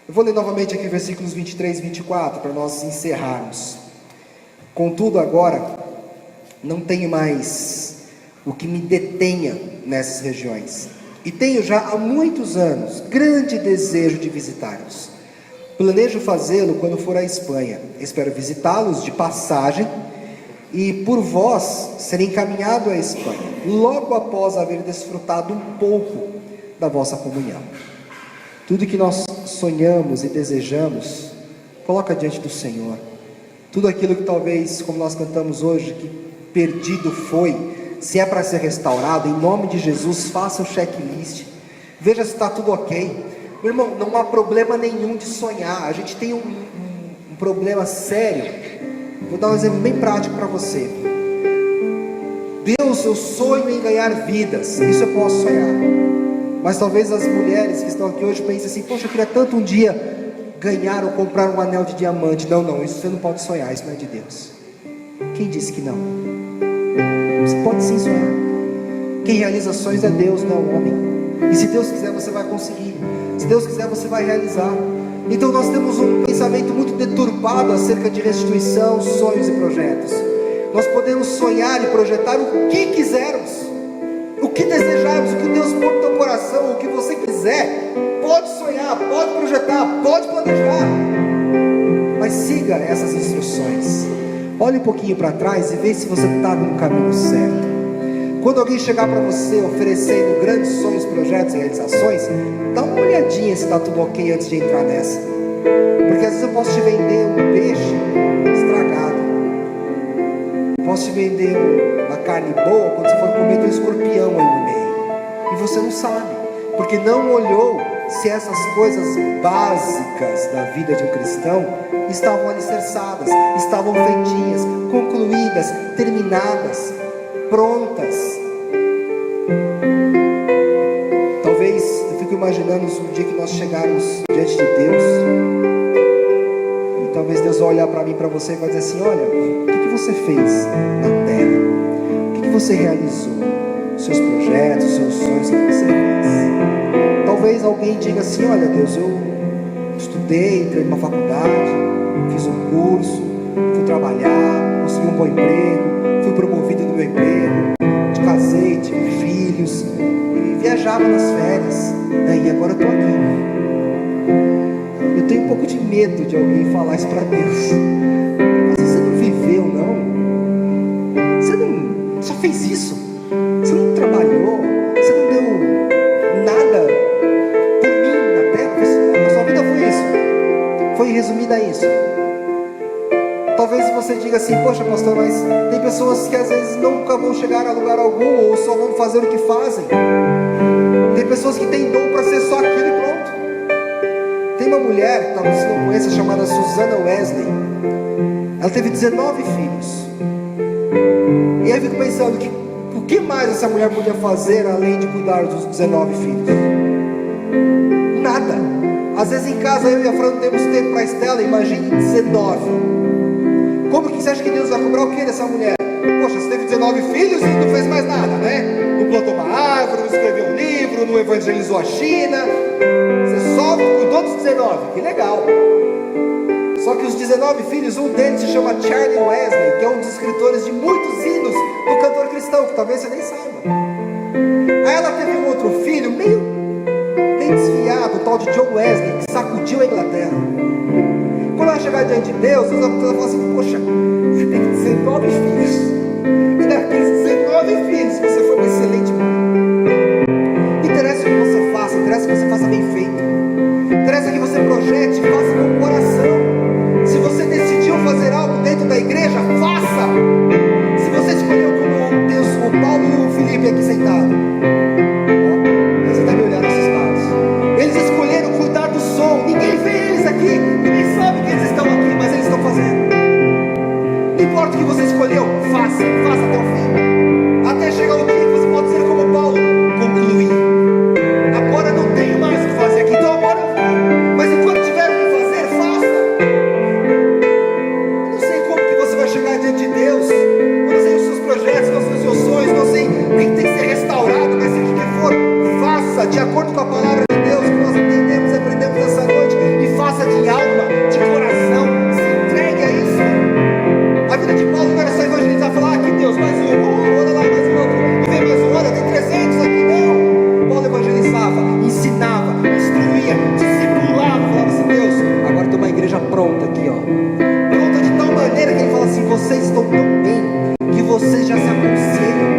Eu vou ler novamente aqui versículos 23 e 24 para nós encerrarmos. Contudo agora, não tenho mais o que me detenha nessas regiões. E tenho já há muitos anos grande desejo de visitá-los. Planejo fazê-lo quando for à Espanha. Espero visitá-los de passagem e por vós ser encaminhado à Espanha, logo após haver desfrutado um pouco da vossa comunhão. Tudo que nós sonhamos e desejamos, coloca diante do Senhor. Tudo aquilo que talvez, como nós cantamos hoje, que perdido foi, se é para ser restaurado, em nome de Jesus, faça o checklist. Veja se está tudo ok. Meu irmão, não há problema nenhum de sonhar. A gente tem um problema sério. Vou dar um exemplo bem prático para você. Deus, eu sonho em ganhar vidas. Isso eu posso sonhar. Mas talvez as mulheres que estão aqui hoje pensem assim, poxa, eu queria tanto um dia ganhar ou comprar um anel de diamante. Não, isso você não pode sonhar, isso não é de Deus. Quem disse que não? Você pode sim sonhar. Quem realiza sonhos é Deus, não é o homem. E se Deus quiser, você vai conseguir. Se Deus quiser, você vai realizar. Então nós temos um pensamento muito deturpado acerca de restituição, sonhos e projetos. Nós podemos sonhar e projetar o que quisermos, o que desejarmos, o que Deus põe no teu coração, o que você quiser. Pode sonhar, pode projetar, pode planejar, mas siga essas instruções. Olhe um pouquinho para trás e veja se você está no caminho certo. Quando alguém chegar para você oferecendo grandes sonhos, projetos e realizações, dá uma olhadinha se está tudo ok antes de entrar nessa. Porque às vezes eu posso te vender um peixe estragado, posso te vender uma carne boa, quando você for comer tem um escorpião aí no meio, e você não sabe, porque não olhou se essas coisas básicas da vida de um cristão estavam alicerçadas, estavam feitinhas, concluídas, terminadas, prontas. Talvez eu fique imaginando o dia que nós chegarmos diante de Deus. E talvez Deus vai olhar para mim, para você, e vai dizer assim: olha, o que você fez na terra? O que você realizou? Os seus projetos, os seus sonhos, o que você fez? Talvez alguém diga assim: olha Deus, eu estudei, entrei numa faculdade, fiz um curso, fui trabalhar, consegui um bom emprego, fui promovido no meu emprego, casei, tive filhos, e viajava nas férias, e agora eu estou aqui. Eu tenho um pouco de medo de alguém falar isso para Deus. Mas você não viveu, não? Você não só fez isso? Você não trabalhou? Você não deu nada por mim na terra? A sua vida foi isso? Foi resumida a isso? Talvez você diga assim: poxa pastor, mas tem pessoas que às vezes nunca vão chegar a lugar algum, ou só vão fazer o que fazem. Tem pessoas que têm dom para ser só aquilo e pronto. Tem uma mulher, que talvez você não conheça, chamada Susana Wesley. Ela teve 19 filhos. E aí eu fico pensando, o que mais essa mulher podia fazer além de cuidar dos 19 filhos? Nada. Às vezes em casa eu e a Fran não temos tempo para a Estela, imagine 19. Como que você acha que Deus vai cobrar o que dessa mulher? Poxa, você teve 19 filhos e não fez mais nada, né? Não plantou uma árvore, não escreveu um livro, não evangelizou a China. Você só cuidou dos 19, que legal. Só que os 19 filhos, um deles se chama Charlie Wesley, que é um dos escritores de muitos hinos do cantor cristão, que talvez você nem saiba. Aí ela teve um outro filho, meio desviado, o tal de John Wesley, que sacudiu a Inglaterra. Quando ela chegar diante de Deus, ela fala assim: poxa, você tem 19 filhos, e daqueles 19 filhos você foi uma excelente mãe. Interessa o que você faça, interessa que você faça bem feito, interessa que você projete e faça com o coração. Se você decidiu fazer algo dentro da igreja, faça. Se você escolheu, como Deus, o Paulo e o Felipe aqui sentados, você está me olhando esses lados, eles escolheram cuidar do som. Ninguém vê eles aqui, ninguém sabe que eles estão aqui, mas eles estão fazendo. Não importa o que você escolheu, faça até o fim, até chegar o dia que você pode ser como Paulo: concluí, agora não tenho mais o que fazer aqui, então agora eu vou. Mas enquanto tiver o que fazer, faça. Eu não sei como que você vai chegar diante de Deus, eu não sei os seus projetos, não sei os seus sonhos, não sei o que tem que ser restaurado, mas seja o que for, faça de acordo com a palavra de Deus que nós entendemos e aprendemos essa noite, e faça de alma, de coração, se entregue a isso. A vida de Paulo não era só evangelizar, falar: aqui Deus, mais um, olha lá, mais um outro, e vem mais um, olha, tem 300 aqui. Não, Paulo evangelizava, ensinava, instruía, discipulava, falava assim: Deus, agora tem uma igreja pronta aqui, ó, pronta de tal maneira que ele fala assim: vocês estão tão bem que vocês já se aconselham.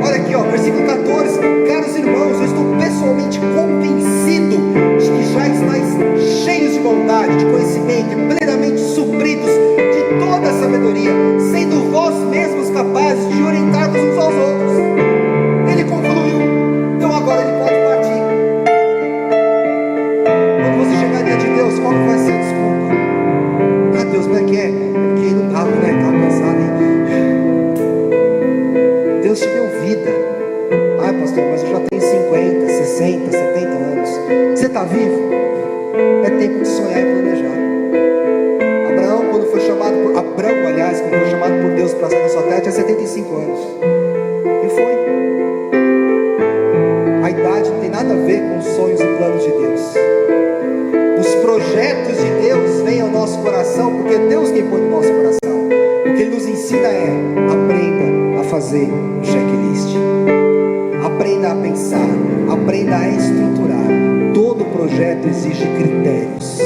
Olha aqui, ó, versículo 14: caros irmãos, eu estou pessoalmente convencido de que já estáis cheios de bondade, de conhecimento e plenamente supridos de toda a sabedoria, sendo vós mesmos capazes de orientar-vos uns aos outros. Ele concluiu, então agora ele pode partir. Quando você chegar diante de Deus, qual que vai ser a desculpa? Ah Deus, como é que é? Porque não dava, né? Estava cansado, hein? Deus te deu vida. Ah pastor, mas eu já tenho 50, 60, 70 anos. Você está vivo? É tempo de sonhar e planejar. Abraão, quando foi chamado por Deus para sair da sua terra, tinha 75 anos. E foi. A idade não tem nada a ver com os sonhos e planos de Deus. Os projetos de Deus vêm ao nosso coração, porque é Deus quem põe no nosso coração. O que Ele nos ensina é: aprenda a fazer um checklist, aprenda a pensar, aprenda a estruturar. Todo projeto exige critérios.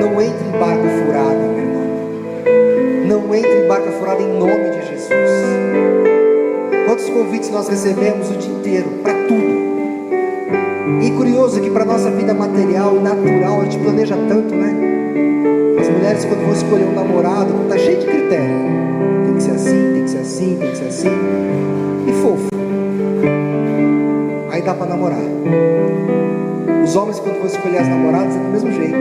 Não entre em barca furada, meu irmão. Não entre em barca furada em nome de Jesus. Quantos convites nós recebemos o dia inteiro, para tudo. E curioso que para a nossa vida material e natural, a gente planeja tanto, né? As mulheres, quando vão escolher um namorado, está cheio de critério. Tem que ser assim, tem que ser assim, tem que ser assim. E fofo. Aí dá para namorar. Os homens, quando vão escolher as namoradas, é do mesmo jeito.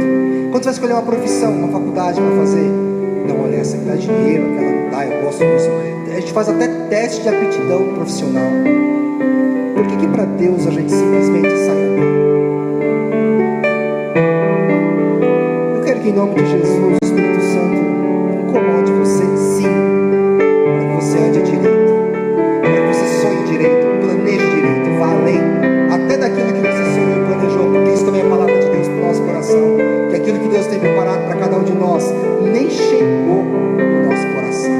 Quando você vai escolher uma profissão, uma faculdade para fazer, não, olha, essa que dá dinheiro, aquela não dá, eu gosto disso. A gente faz até teste de aptidão profissional. Por que para Deus a gente simplesmente sai andando? que em nome de Jesus o Espírito Santo incomode você, sim, para que você ande direito, para que você sonhe direito, planeje direito, vá além, até daquilo que você sonhou e planejou, porque isso também é a palavra de Deus para o nosso coração, que aquilo que Deus tem preparado para cada um de nós nem chegou no nosso coração,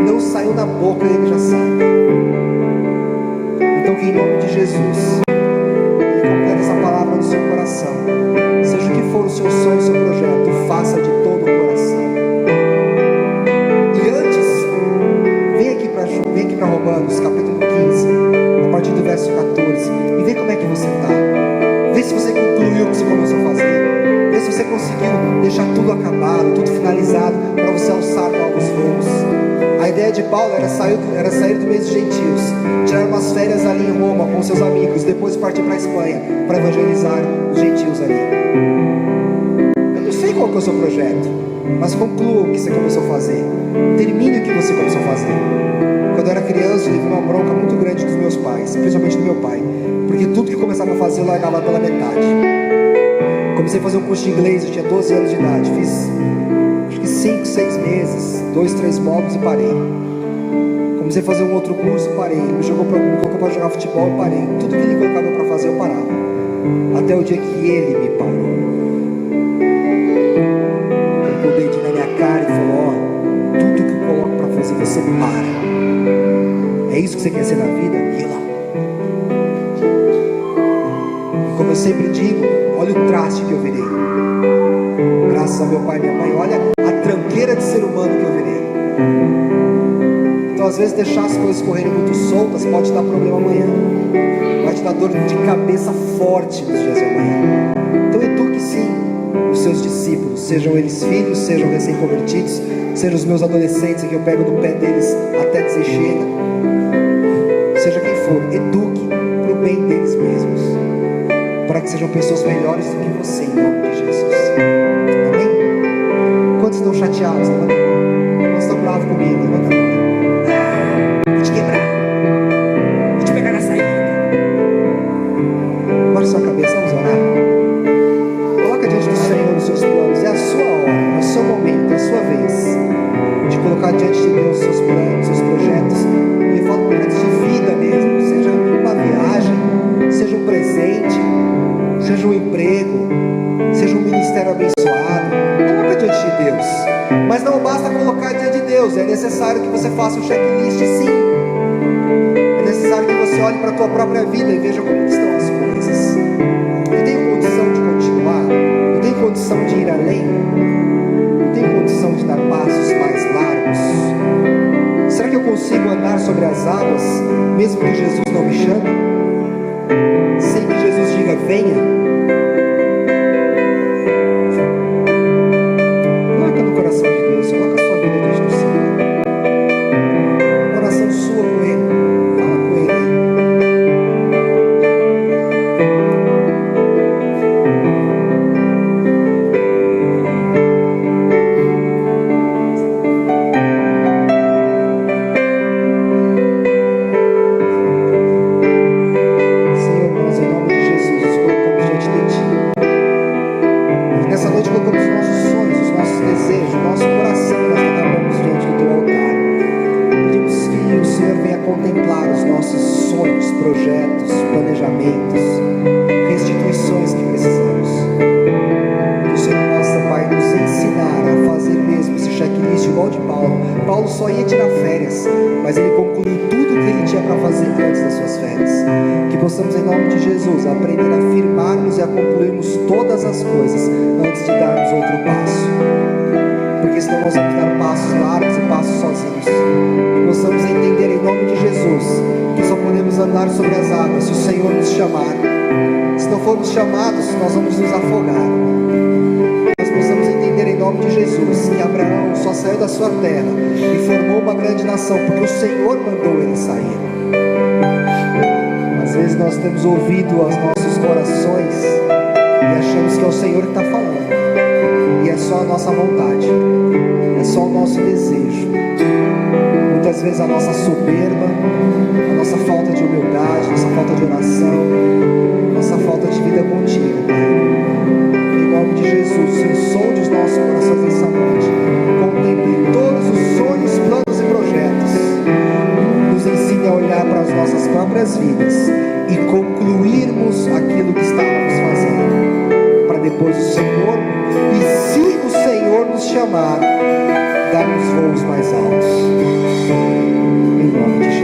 não saiu da boca e ele já sabe. Então que em nome de Jesus Ele complete essa palavra no seu coração, seja o que for o seu sonho, o seu projeto, faça de todo o coração. E antes, vem aqui para Romanos capítulo 15, a partir do verso 14, e vê como é que você está. Vê se você concluiu o que você começou a fazer, vê se você conseguiu deixar tudo acabado, tudo finalizado, para você alçar novos voos. A ideia de Paulo era sair do meio dos gentios, tirar umas férias ali em Roma com seus amigos, depois partir para a Espanha para evangelizar os gentios ali. Eu não sei qual que é o seu projeto, mas conclua o que você começou a fazer, termine o que você começou a fazer. Quando eu era criança, eu tive uma bronca muito grande dos meus pais, principalmente do meu pai, porque tudo que eu começava a fazer eu largava pela metade. Comecei a fazer um curso de inglês, eu tinha 12 anos de idade, fiz acho que 5, 6 meses, 2, 3 módulos e parei. Comecei a fazer um outro curso, parei. Me colocou para jogar futebol, eu parei. Tudo que ele colocava para fazer, eu parava. Até o dia que ele me parou. Colocou o dedinho na minha cara e falou: ó, tudo que eu coloco para fazer, você para. É isso que você quer ser na vida? E lá. E como eu sempre digo, olha o traste que eu virei. Graças a meu pai e minha mãe, olha a tranqueira de ser humano que eu virei. Então às vezes deixar as coisas correrem muito soltas pode te dar problema amanhã, vai te dar dor de cabeça forte nos dias de amanhã. Então eduque sim os seus discípulos, sejam eles filhos, sejam recém-convertidos, sejam os meus adolescentes que eu pego no pé deles até dizer chega, seja quem for, eduque para o bem deles mesmos, para que sejam pessoas melhores do que você, em nome de Jesus. Amém? Quantos estão chateados? Levanta a mão. Quantos estão bravos comigo? Levanta a mão. Vou te quebrar, vou te pegar na saída. Baixe sua cabeça, vamos orar. Coloca diante do Senhor os seus planos. É a sua hora, é o seu momento, é a sua vez de colocar diante de Deus os seus planos, os seus projetos. E eu falo projetos de vida mesmo, seja uma viagem, seja um presente, seja um emprego, seja um ministério abençoado. Coloca diante de Deus. Mas não basta colocar diante de Deus, é necessário que você faça um checklist, sim. É necessário que você olhe para a tua própria vida e veja como estão as coisas. Eu tenho condição de continuar? Eu tenho condição de ir além? Eu tenho condição de dar passos mais largos? Será que eu consigo andar sobre as águas, mesmo que Jesus não me chame? Sem que Jesus diga, venha? Coloca no coração de Deus, coloca a sua vida diante do Senhor. Uma oração sua com Ele, fala com Ele. Senhor, nós em nome de Jesus nos colocamos diante de Ti. E nessa noite colocamos os nossos sonhos, os nossos desejos, o nosso coração, nós derramamos diante do Teu altar. Pedimos que o Senhor venha contemplar os nossos sonhos, projetos, planejamentos, restituições que precisamos. Que o Senhor possa, Pai, nos ensinar a fazer mesmo esse checklist igual de Paulo. Paulo só ia tirar férias, mas ele concluiu tudo o que ele tinha para fazer antes das suas férias. Que possamos, em nome de Jesus, aprender a firmarmos e a concluirmos todas as coisas antes de darmos outro passo. Porque senão nós vamos dar passos largos e passos sozinhos. Que possamos entender, em nome de Jesus, que só podemos andar sobre as águas se o Senhor nos chamar. Se não formos chamados, nós vamos nos afogar. Nós possamos entender, em nome de Jesus, que Abraão só saiu da sua terra e formou uma grande nação porque o Senhor mandou ele sair. Às vezes nós temos ouvido aos nossos corações e achamos que é o Senhor que está falando, e é só a nossa vontade, é só o nosso desejo. Muitas vezes a nossa soberba, a nossa falta de humildade, a nossa falta de oração, a nossa falta de vida contigo, Pai. Em nome de Jesus, Senhor, sonde os nossos nossos corações nessa noite. Contemple todos os sonhos, planos e projetos. Nos ensine a olhar para as nossas próprias vidas e concluirmos aquilo que estávamos fazendo, para depois o Senhor, e se o Senhor nos chamar, darmos voos mais altos. Em nome de Jesus.